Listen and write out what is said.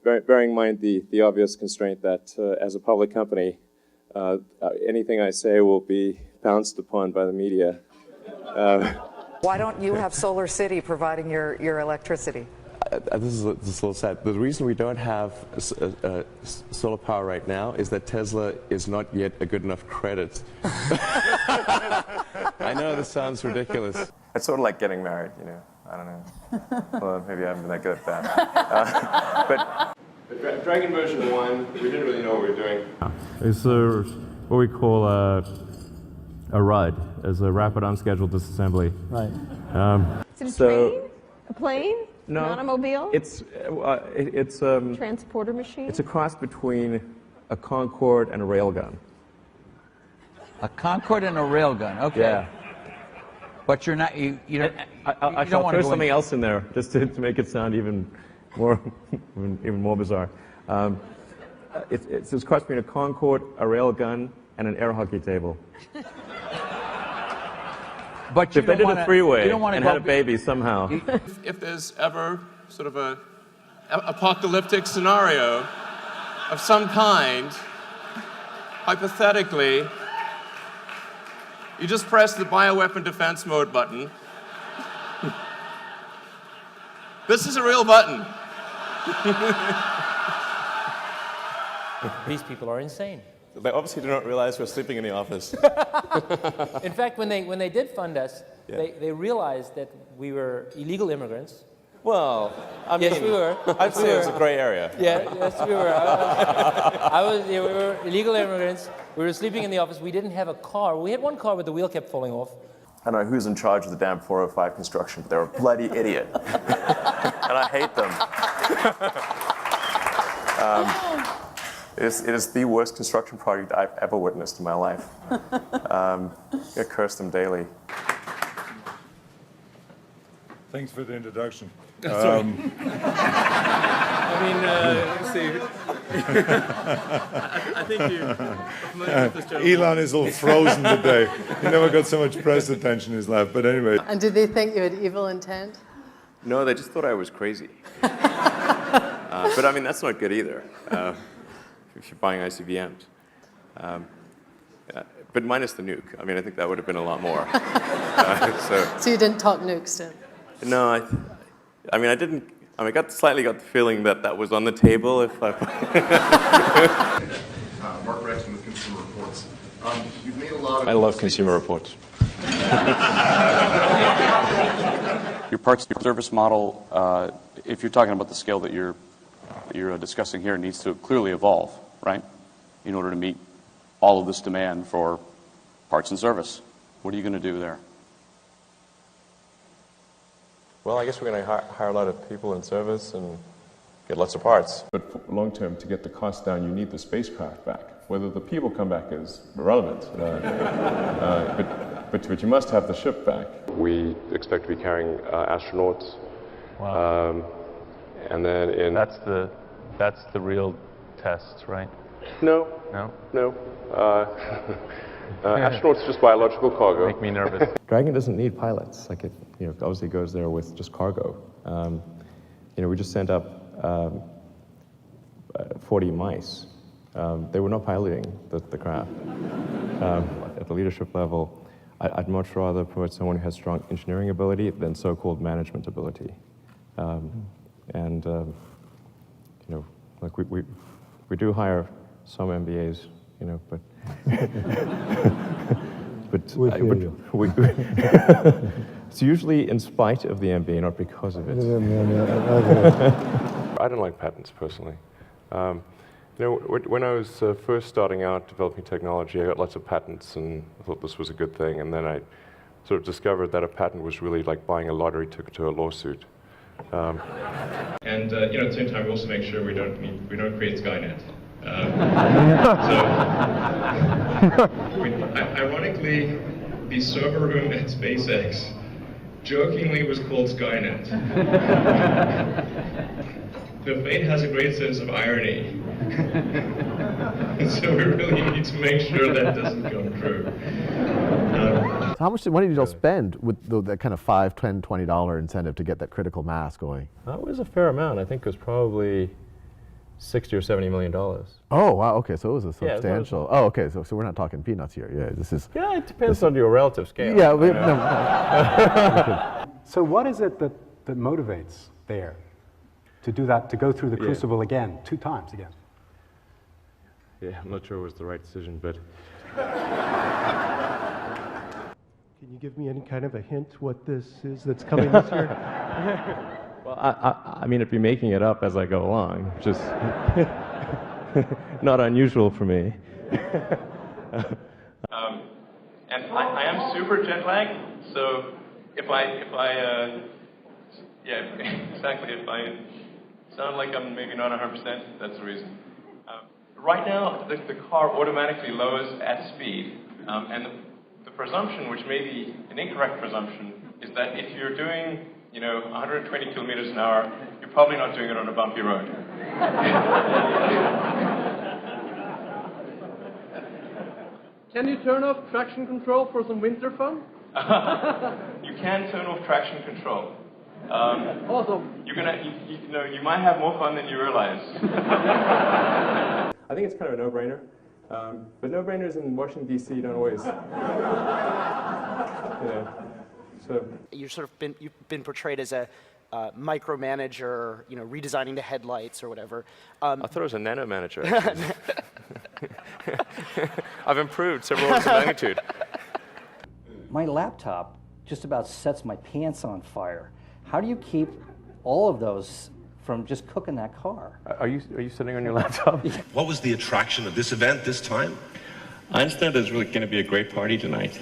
bearing in mind the obvious constraint that as a public company, anything I say will be pounced upon by the media. Why don't you have Solar City providing your electricity? This is a little sad. The reason we don't have solar power right now is that Tesla is not yet a good enough credit. I know this sounds ridiculous. It's sort of like getting married, you know. I don't know. Well, maybe I haven't been that good at that. But Dragon version 1, we didn't really know what we were doing. It's what we call a RUD, as a rapid unscheduled disassembly. Right. Is it a train? A plane? No. An automobile? It's Transporter machine? It's a cross between a Concorde and a railgun. A Concorde and a railgun. Okay. Yeah. But you're not. You don't. I shall throw something else in there just to make it sound even more bizarre. It's a cross between a Concorde, a railgun, and an air hockey table. But you if they did a three-way and had a big baby somehow. If there's ever sort of a apocalyptic scenario of some kind, hypothetically, you just press the bioweapon defense mode button. This is a real button. These people are insane. They obviously do not realize we're sleeping in the office. In fact, when they did fund us, they realized that we were illegal immigrants. Well, I mean, Yes, we were. I'd say it was a gray area. Yeah, yes, we were. We were illegal immigrants. We were sleeping in the office. We didn't have a car. We had one car, but the wheel kept falling off. I don't know who's in charge of the damn 405 construction, but they're a bloody idiot. And I hate them. It is the worst construction project I've ever witnessed in my life. I curse them daily. Thanks for the introduction. I mean, let's see. I think you're familiar with this gentleman. Elon is all frozen today. He never got so much press attention in his life. But anyway. And did they think you had evil intent? No, they just thought I was crazy. But I mean, that's not good either. If you're buying ICBMs. But minus the nuke. I mean, I think that would have been a lot more. So you didn't talk nukes then? No, I mean, I didn't. I mean, I slightly got the feeling that was on the table. If I. Mark Rexon with Consumer Reports. You've made a lot of. I love Consumer Reports. Your parts service model, if you're talking about the scale that you're discussing here, needs to clearly evolve, right? In order to meet all of this demand for parts and service. What are you going to do there? Well, I guess we're going to hire a lot of people in service and get lots of parts. But long term, to get the cost down, you need the spacecraft back. Whether the people come back is irrelevant. But you must have the ship back. We expect to be carrying astronauts. Wow. And then in... That's the real test, right? No. No? No. Astronauts just biological cargo. Make me nervous. Dragon doesn't need pilots. Like it, obviously goes there with just cargo. We just sent up 40 mice. They were not piloting the craft. At the leadership level, I'd much rather promote someone who has strong engineering ability than so-called management ability. Like we do hire some MBAs, but it's usually in spite of the MBA, not because of it. I don't like patents personally. When I was first starting out developing technology, I got lots of patents and I thought this was a good thing. And then I sort of discovered that a patent was really like buying a lottery ticket to a lawsuit. And at the same time, we also make sure we don't create Skynet. Ironically, the server room at SpaceX jokingly was called Skynet. The fate has a great sense of irony. So we really need to make sure that doesn't come true. So how much money did y'all spend with that kind of $5, $10, $20 incentive to get that critical mass going? That was a fair amount. I think it was probably $60 or $70 million. Oh, wow, okay, so it was a Yeah, substantial. Oh, okay, so we're not talking peanuts here. Yeah, this is. Yeah, it depends on your relative scale. Yeah, So what is it that motivates there to do that, to go through the crucible again, 2 times again? Yeah, I'm not sure it was the right decision, but. Can you give me any kind of a hint what this is that's coming this year? Well, I mean, I'd be making it up as I go along, just not unusual for me. And I am super jet lagged, so if I sound like I'm maybe not 100%, that's the reason. Right now, the car automatically lowers at speed, and the presumption, which may be an incorrect presumption, is that if you're doing 120 kilometers an hour, you're probably not doing it on a bumpy road. Can you turn off traction control for some winter fun? You can turn off traction control. Awesome. You might have more fun than you realize. I think it's kind of a no-brainer, but no-brainers in Washington, D.C. don't always. So You've been portrayed as a micromanager, redesigning the headlights or whatever. I thought it was a nano manager. I've improved several orders of magnitude. My laptop just about sets my pants on fire. How do you keep all of those from just cooking that car? Are you sitting on your laptop? What was the attraction of this event this time? I understand there's really going to be a great party tonight.